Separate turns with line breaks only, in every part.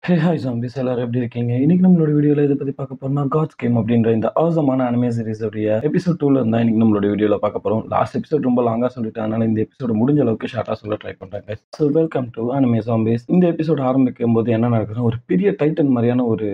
Hey hi zombies எல்லாரும் எப்படி இருக்கீங்க? இன்னைக்கு நம்மளோட வீடியோல இதை பத்தி பார்க்க போறோம்னா காட்ஸ் கேம் அப்படின்ற இந்த ஆசமான அனிமே சீரிஸ் உடைய எபிசோட் 2ல இருந்தா இன்னைக்கு நம்மளோட வீடியோல பார்க்க போறோம். லாஸ்ட் எபிசோட் ரொம்ப லாங்கா சொல்லிட்டேன், அதனால இந்த எபிசோட் முடிஞ்ச அளவுக்கு ஷார்ட்டா சொல்ல ட்ரை பண்றாங்க. So welcome to anime zombies. இந்த எபிசோட் ஆரம்பிக்கும் போது என்ன நடக்குதுன்னா, ஒரு பெரிய டைட்டன் மாதிரியான ஒரு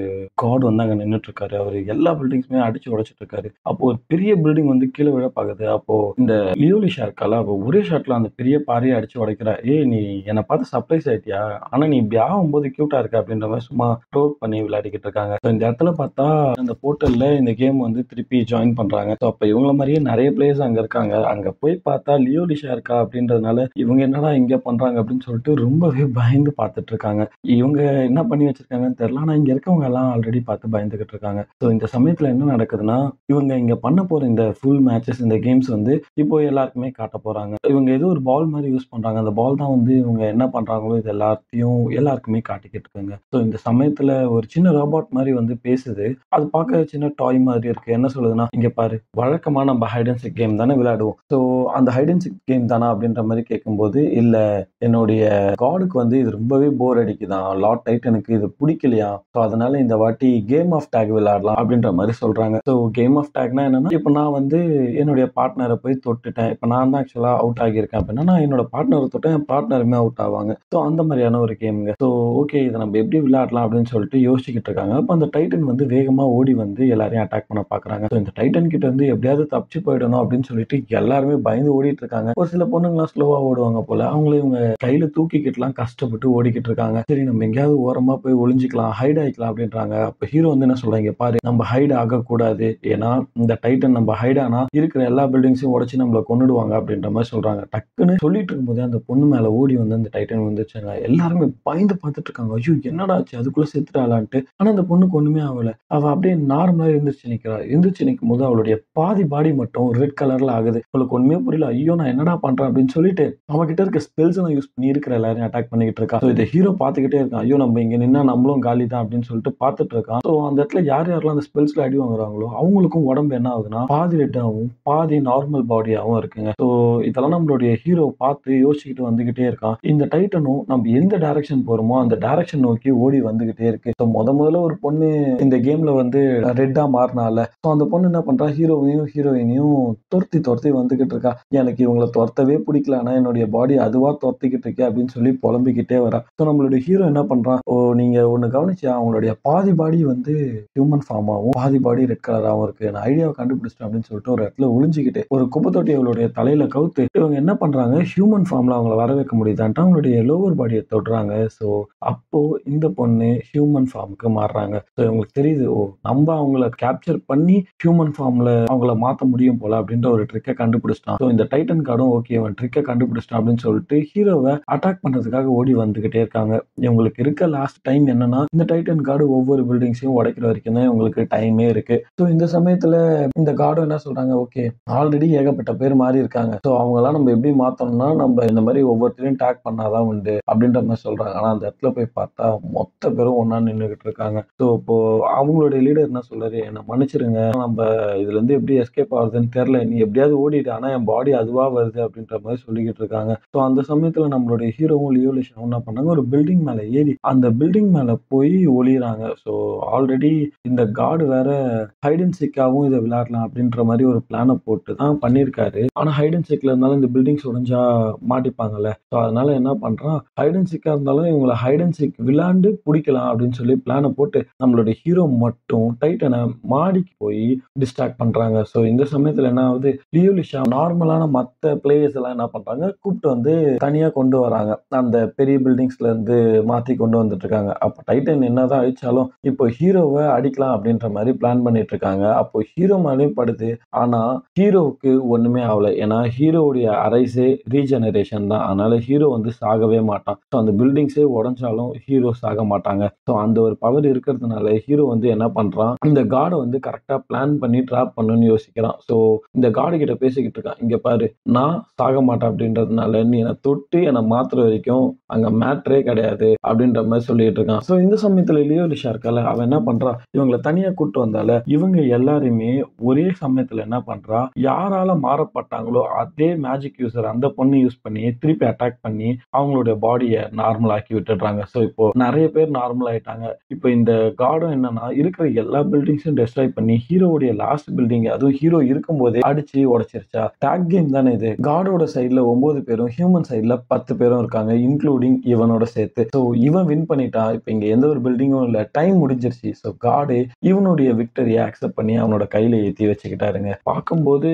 காட் வந்து அங்க நின்றுட்டு இருக்காரு. அவர் எல்லா பில்டிங்ஸுமே அடிச்சு உடைச்சிட்டு இருக்காரு. அப்போ ஒரு பெரிய பில்டிங் வந்து கீழே விழ பாக்குது. அப்போ இந்த லியோலிஷா இருக்கால, அவ ஒரே ஷாட்ல அந்த பெரிய பாறையை அடிச்சு உடைக்கிறா. ஏய், நீ என்னை பார்த்து சர்ப்ரைஸ் ஆயிட்டியா? ஆனா நீ இப்படி ஆகும்போது கியூட்டா இருக்க அப்படின்ற மாதிரி சும்மா ட்ரோல் பண்ணி விளையாடிக்கிட்டு இருக்காங்க. So, இந்த இடத்துல பார்த்தா அந்த போர்ட்டல்ல இந்த கேம் வந்து திருப்பி ஜாயின் பண்றாங்க. ஸோ அப்போ இவங்கள மாதிரியே நிறைய பிளேயர்ஸ் அங்க இருக்காங்க. அங்க போய் பார்த்தா லியோலிஷா இருக்கா அப்படின்றதுனால இவங்க என்னடா இங்க பண்றாங்க அப்படின்னு சொல்லிட்டு ரொம்பவே பயந்து பார்த்துட்டு இருக்காங்க. இவங்க என்ன பண்ணி வச்சிருக்காங்கன்னு தெரியல, ஆனா இங்க இருக்கவங்க எல்லாம் ஆல்ரெடி பார்த்து பயந்துகிட்டு இருக்காங்க. ஸோ இந்த சமயத்துல என்ன நடக்குதுன்னா, இவங்க இங்க பண்ண போற இந்த ஃபுல் மேட்சஸ், இந்த கேம்ஸ் வந்து இப்போ எல்லாருக்குமே காட்ட போறாங்க. இவங்க ஏதோ ஒரு பால் மாதிரி யூஸ் பண்றாங்க. அந்த பால் தான் வந்து இவங்க என்ன பண்றாங்களோ இது எல்லாருக்குமே காட்டிக்கிட்டு இருக்காங்க. ஸோ இந்த சமயத்துல ஒரு சின்ன ரோபோட் மாதிரி வந்து பேசுது. அது பார்க்க சின்ன டாய் மாதிரி இருக்கு. என்ன சொல்லுதுன்னா, இங்க பாரு, வழக்கமா நம்ம ஹைட் அண்ட் சிக் கேம் தானே விளையாடுவோம். ஸோ அந்த ஹைட் அண்ட் சிக் கேம் தானா அப்படின்ற மாதிரி கேட்கும்போது, இல்ல, என்னுடைய காடுக்கு வந்து இது ரொம்பவே போர் அடிக்குதான், லார்ட் டைட்டனுக்கு இது பிடிக்கலையா, ஸோ அதனால இந்த வாட்டி கேம் ஆஃப் டேக் விளையாடலாம் அப்படின்ற மாதிரி சொல்றாங்க. ஸோ கேம் ஆஃப் டேக்னா என்னன்னா, இப்போ நான் வந்து என்னுடைய பார்ட்னரை போய் தொட்டுட்டேன், இப்போ நான் தான் ஆக்சுவலா அவுட் ஆகியிருக்கேன் அப்படின்னா, நான் என்னோட பார்ட்னரை தொட்டேன், என் பார்ட்னருமே அவுட் ஆவாங்க. ஸோ அந்த மாதிரியான ஒரு கேமுங்க. ஸோ ஓகே, இதை நம்ம எப்படி விளையாடலாம் அப்படின்னு சொல்லிட்டு யோசிச்சுக்கிட்டு இருக்காங்க. அப்போ அந்த டைட்டன் வந்து வேகமா ஓடி வந்து எல்லாரையும் அட்டாக் பண்ண பாக்குறாங்க. ஸோ இந்த டைட்டன் கிட்ட வந்து எப்படியாவது தப்பிச்சு போயிடணும் அப்படின்னு சொல்லிட்டு எல்லாருமே பயந்து ஓடிட்டு இருக்காங்க. ஒரு சில பொண்ணுங்களாம் ஸ்லோவா ஓடுவாங்க போல, அவங்களே இவங்க கையில தூக்கிக்கிட்டுலாம் கஷ்டப்பட்டு ஓடிக்கிட்டு இருக்காங்க. சரி, நம்ம எங்கேயாவது ஓரமா போய் ஒளிஞ்சிக்கலாம், ஹைட் ஆயிக்கலாம் அப்படின்றாங்க. அப்ப ஹீரோ வந்து என்ன சொல்றாங்க, பாரு, நம்ம ஹைட் ஆகக்கூடாது, ஏன்னா இந்த டைட்டன் நம்ம ஹைட் ஆனா இருக்கிற எல்லா பில்டிங்ஸையும் உடைச்சு நம்மள கொன்னுடுவாங்க அப்படின்ற மாதிரி சொல்றாங்க. டக்குன்னு சொல்லிட்டு இருக்கும்போது அந்த பொண்ணு மேல ஓடி வந்து அந்த டைட்டன் வந்துச்சுங்க. எல்லாருமே பயந்து பார்த்துட்டு இருக்காங்க. ஐயோ, என்னடா ஆச்சு, அதுக்குள்ள செத்துட்டாளான்ட்டு. ஆனா அந்த பொண்ணுக்கு ஒண்ணுமே ஆகல. அவ அப்படியே நார்மலா எந்திரிச்சு நிக்கிறா. எந்திரிச்சு நிற்கும் போது அவளுடைய பாதி பாடி மட்டும் ரெட் கலர்ல ஆகுது. அவளுக்கு ஒண்ணுமே புரியல. ஐயோ, நான் என்னடா பண்றேன் அப்படின்னு சொல்லிட்டு அவகிட்ட இருக்க ஸ்பெல்ஸ் எல்லாம் யூஸ் பண்ணி இருக்கிற எல்லாரையும் அட்டாக் பண்ணிக்கிட்டு இருக்கா. இதை ஹீரோ பாத்துக்கிட்டே இருக்கான். ஐயோ, நம்ம இங்க நின்னா நம்மளும் காலி தான் அப்படின்னு சொல்லிட்டு பாத்துட்டு இருக்கான். ஸோ அந்த இடத்துல யார் யாரெல்லாம் அந்த ஸ்பெல்ஸ்ல அடி வாங்குறாங்களோ அவங்களுக்கும் உடம்பு என்ன ஆகுதுன்னா, பாதி ரெட்டாகவும் பாதி நார்மல் பாடியாகவும் இருக்குங்க. ஸோ இதெல்லாம் நம்மளுடைய ஹீரோ பார்த்து யோசிச்சுக்கிட்டு வந்துகிட்டே இருக்கான். இந்த டைட்டனும் நம்ம எந்த டைரக்ஷன் போறோமோ அந்த டைரக்ஷன் நோக்கி ஓடி வந்துகிட்டே இருக்கு. ஸோ முதல்ல ஒரு பொண்ணு இந்த கேம்ல வந்து ரெட்டா மாறினால, ஸோ அந்த பொண்ணு என்ன பண்றா, ஹீரோயினையும் துரத்தி துரத்தி வந்துகிட்டு இருக்கா. எனக்கு இவங்களை துரத்தவே பிடிக்கல, ஆனா என்னுடைய பாடி அதுவா துரத்திக்கிட்டு இருக்கே அப்படின்னு சொல்லி புலம்பிக்கிட்டே வரா. ஸோ நம்மளுடைய ஹீரோ என்ன பண்றான், ஓ நீங்க ஒண்ணு கவனிச்சியா, அவங்களுடைய பாதி பாடி வந்து ஹியூமன் ஃபார்ம் ஆகும், பாதி பாடி ரெட் கலராகவும் இருக்கு, நான் ஐடியாவை கண்டுபிடிச்சிட்டேன் அப்படின்னு சொல்லிட்டு ஒரு இடத்துல ஒளிஞ்சுக்கிட்டு ஒரு குப்பை தொட்டி அவளுடைய தலையில கவுத்து இவங்க என்ன பண்றாங்க, ஹியூமன் ஃபார்ம்ல அவங்கள வர வைக்க முடியுதான்ட்டு அவங்களுடைய லோவர் பாடியை தொடுறாங்க. ஸோ அப்போ இந்த பொண்ணு ஹியூமன் ஃபார்முக்கு மாறுறாங்க. ஸோ இவங்களுக்கு தெரியுது, ஓ நம்ம அவங்கள கேப்சர் பண்ணி ஹியூமன் ஃபார்ம்ல அவங்கள மாற்ற முடியும் போல அப்படின்ற ஒரு ட்ரிக்கை கண்டுபிடிச்சிட்டான். ஸோ இந்த டைட்டன் கார்டும் ஓகே, அவன் ட்ரிக்கை கண்டுபிடிச்சிட்டான் அப்படின்னு சொல்லிட்டு ஹீரோவை அட்டாக் பண்றதுக்காக ஓடி வந்துகிட்டே இருக்காங்க. இவங்களுக்கு இருக்க லாஸ்ட் டைம் என்னன்னா, இந்த டைட்டன் கார்டு ஒவ்வொரு பில்டிங்ஸையும் உடைக்கிற வரைக்கும் தான் இவங்களுக்கு டைமே இருக்கு. ஸோ இந்த சமயத்துல இந்த கார்டும் என்ன சொல்றாங்க, ஓகே ஆல்ரெடி ஏகப்பட்ட பேர் மாறி இருக்காங்க, ஸோ அவங்களாம் நம்ம எப்படி மாத்தோம்னா, நம்ம இந்த மாதிரி ஒவ்வொருத்தரையும் டேக் பண்ணாதான் உண்டு அப்படின்ற மாதிரி சொல்றாங்க. ஆனா அந்த இடத்துல போய் பார்த்தா மொத்த பேரும் ஒன்னா நின்றுகிட்டு இருக்காங்க. ஸோ இப்போ அவங்களுடைய லீடர் என்ன சொல்றாரு, என்ன மன்னிச்சிருங்க, நம்ம இதுல இருந்து எப்படி எஸ்கேப் ஆகுதுன்னு தெரியல, நீ எப்படியாவது ஓடிடு, ஆனா என் பாடி அதுவா வருது அப்படின்ற மாதிரி சொல்லிக்கிட்டு இருக்காங்க. ஸோ அந்த சமயத்துல நம்மளுடைய ஹீரோவும் லியோலிஷாவும் என்ன பண்ணாங்க, ஒரு பில்டிங் மேல ஏறி அந்த பில்டிங் மேல போய் ஒளிறாங்க. ஸோ ஆல்ரெடி இந்த கார்டு வேற ஹைட் அண்ட் சிக்காவும் இதை விளையாடலாம் அப்படின்ற மாதிரி ஒரு பிளானை போட்டு தான் பண்ணியிருக்காரு. ஆனா ஹைட் அண்ட் சிக்ல இருந்தாலும் இந்த பில்டிங்ஸ் உடைஞ்சா மாட்டிப்பாங்கல்ல. ஸோ அதனால என்ன பண்றான், ஹைட் அண்ட் சிக்கா இருந்தாலும் இவங்களை ஹைட் அண்ட் சிக் விளையாண்டு பிடிக்கலாம் அப்படின்னு சொல்லி பிளானை போட்டு நம்மளுடைய ஹீரோ மட்டும் டைட்டனை மாடிக்கு போய் டிஸ்ட்ராக்ட் பண்றாங்க. ஸோ இந்த சமயத்துல என்ன ஆகுது, லியோலிஷா நார்மலான மற்ற பிளேயர்ஸ் எல்லாம் என்ன பண்றாங்க, கூப்பிட்டு வந்து தனியா கொண்டு வராங்க. அந்த பெரிய பில்டிங்ஸ்ல இருந்து மாத்தி கொண்டு வந்துட்டு இருக்காங்க. அப்போ டைட்டன் என்னதான் அழிச்சாலும் இப்போ ஹீரோவை அடிக்கலாம் அப்படின்ற மாதிரி பிளான் பண்ணிட்டு இருக்காங்க. அப்போ ஹீரோ மேலேயும் படுது. ஆனா ஹீரோவுக்கு ஒண்ணுமே ஆகல, ஏன்னா ஹீரோவுடைய அரைஸே ரீஜெனரேஷன் தான். அதனால ஹீரோ வந்து சாகவே மாட்டான். ஸோ அந்த பில்டிங்ஸே உடைஞ்சாலும் ஹீரோ சாக மாட்டாங்க. ஸோ அந்த ஒரு பவர் இருக்கிறதுனால ஹீரோ வந்து என்ன பண்றான், இந்த காடை வந்து கரெக்டா பிளான் பண்ணி ட்ராப் பண்ணணும்னு யோசிக்கிறான். ஸோ இந்த காடு கிட்ட பேசிக்கிட்டு இருக்கான், இங்க பாரு, நான் சாக மாட்டேன் அப்படின்றதுனால நீ என்னை தொட்டு என்னை மாத்துற வரைக்கும் அங்க மேட்ரே கிடையாது அப்படின்ற மாதிரி சொல்லிட்டு இருக்கான். ஸோ இந்த சமயத்துல லியோலிஷா இருக்கால, அவன் என்ன பண்றான், இவங்களை தனியா கூட்டு வந்தால இவங்க எல்லாருமே ஒரே சமயத்துல என்ன பண்றா, யாரால மாறப்பட்டாங்களோ அதே மேஜிக் யூசர் அந்த பொண்ணு யூஸ் பண்ணி திருப்பி அட்டாக் பண்ணி அவங்களுடைய பாடியை நார்மல் ஆக்கி விட்டுடுறாங்க. ஸோ இப்போ நிறைய நிறைய பேர் நார்மல் ஆயிட்டாங்க. இப்ப இந்த காடும் என்னன்னா, இருக்கிற எல்லா பில்டிங்ஸும் டெஸ்ட்ராய் பண்ணி ஹீரோவுடைய லாஸ்ட் பில்டிங், அதுவும் ஹீரோ இருக்கும்போதே அடிச்சு உடைச்சிருச்சா? டாக் கேம் தானே இது. காடோட சைடுல 9 பேரும், ஹியூமன் சைடுல 10 பேரும் இருக்காங்க. இன்க்ளூடிங் இவனோட சேர்த்து. சோ இவன் வின் பண்ணிட்டான். இப்ப இங்க எந்த ஒரு பில்டிங்கும் இல்ல. டைம் முடிஞ்சிருச்சு. சோ காடு இவனுடைய விக்டரிய அக்செப்ட் பண்ணி அவனோட கையில ஏத்தி வச்சுக்கிட்டாருங்க. பார்க்கும்போது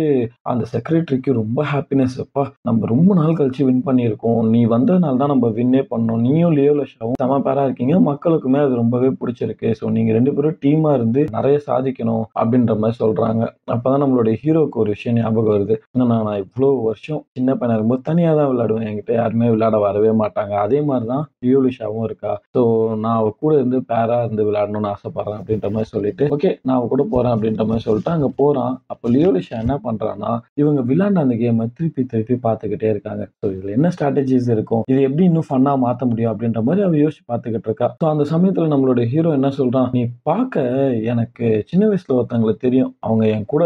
அந்த செக்ரட்டரிக்கு ரொம்ப ஹாப்பினஸ். அப்பா நம்ம ரொம்ப நாள் கழிச்சு வின் பண்ணியிருக்கோம். நீ வந்ததுனால தான் நம்ம வின்னே பண்ணோம். நீயும் லியோ லஷாவும் செம பேரா இருக்கீங்க. மக்களுக்குமே அது ரொம்பவே பிடிச்சிருக்கு. ஸோ நீங்க 2 பேரும் டீமா இருந்து நிறைய சாதிக்கணும் அப்படின்ற மாதிரி சொல்றாங்க. அப்பதான் நம்மளுடைய ஹீரோக்கு ஒரு விஷயம் ஞாபகம் வருது. என்னன்னா, நான் இவ்வளோ வருஷம் சின்ன பையனா இருக்கும்போது தனியா தான் விளையாடுவேன். என்கிட்ட யாருமே விளையாட வரவே மாட்டாங்க. அதே மாதிரி தான் லியோ லிஷாவும் இருக்கா. ஸோ நான் அவ கூட இருந்து பேரா இருந்து விளையாடணும்னு ஆசைப்படுறேன் அப்படின்ற மாதிரி சொல்லிட்டு, ஓகே நான் அவ கூட போறேன் அப்படின்ற மாதிரி சொல்லிட்டு அங்க போறான். அப்ப லியோ லிஷா என்ன பண்றான்னா, இவங்க விளையாண்ட அந்த கேமை திருப்பி திருப்பி பார்த்துக்கிட்டே இருக்காங்க. ஸோ இதுல என்ன ஸ்ட்ராட்டஜிஸ் இருக்கும், இது எப்படி இன்னும் ஃபன்னா மாத்த முடியும் அப்படின்ற மாதிரி அவ யோசிச்சு பார்த்துக்கிட்டு இருக்கா. ஸோ அந்த சமயத்துல நம்மளோட ஹீரோ என்ன சொல்றான், நீ பார்க்க எனக்கு சின்ன வயசுல ஒருத்தவங்களை தெரியும். அவங்க என் கூட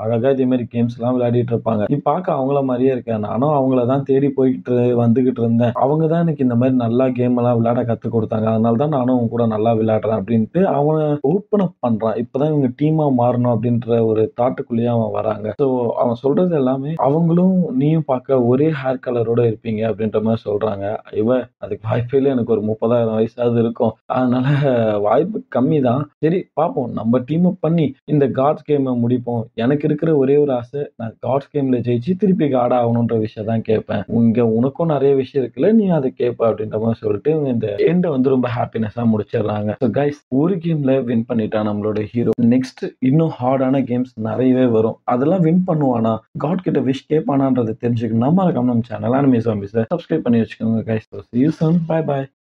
அழகா இதே மாதிரி கேம்ஸ் எல்லாம் விளையாடிட்டு இருப்பாங்க. நீ பார்க்க அவங்கள மாதிரியே இருக்க. நானும் அவங்கள தான் தேடி போயிட்டு வந்துகிட்டு இருந்தேன். அவங்க தான் எனக்கு இந்த மாதிரி நல்லா கேம் எல்லாம் விளையாட கத்து கொடுத்தாங்க. அதனால தான் நானும் அவங்க கூட நல்லா விளையாடுறேன் அப்படின்ட்டு அவன் ஓப்பன் அப் பண்றான். இப்பதான் இவங்க டீமா மாறணும் அப்படின்ற ஒரு தாட்டுக்குள்ளேயே அவன் வராங்க. ஸோ அவன் சொல்றது எல்லாமே அவங்களும் நீயும் பார்க்க ஒரே ஹேர் கலரோட இருப்பீங்க அப்படின்ற மாதிரி சொல்றாங்க. அதுக்கு வாய்ப்பே இல்லை. எனக்கு ஒரு 30,000 வயசாவது இருக்கும். அதனால வாய்ப்பு கம்மி தான். சரி பார்ப்போம். நம்ம டீம் அப் பண்ணி இந்த காட்ஸ் கேமை முடிப்போம். எனக்கு இருக்கிற ஒரே ஒரு ஆசை, நான் காட்ஸ் கேம்ல ஜெயிச்சு திருப்பி காட் ஆகணுன்ற விஷயம் தான் கேட்பேன். இங்க உனக்கும் நிறைய விஷயம் இருக்குல்ல, நீ அதை கேட்ப அப்படின்ற மாதிரி சொல்லிட்டு இவங்க இந்த எண்ட் வந்து ரொம்ப ஹாப்பினஸா முடிச்சிடுறாங்க. ஸோ கைஸ், ஒரு கேம்ல வின் பண்ணிட்டான் நம்மளோட ஹீரோ. நெக்ஸ்ட் இன்னும் ஹார்டான கேம்ஸ் நிறையவே வரும். அதெல்லாம் வின் பண்ணுவானா, காட் கிட்ட விஷ் கேட்பானான்றதை தெரிஞ்சுக்கணும். நம்ம சேனல் அனிமே ஜாம்பிஸை சப்ஸ்கிரைப் பண்ணி வச்சுக்கோங்க guys. See you soon. Bye bye.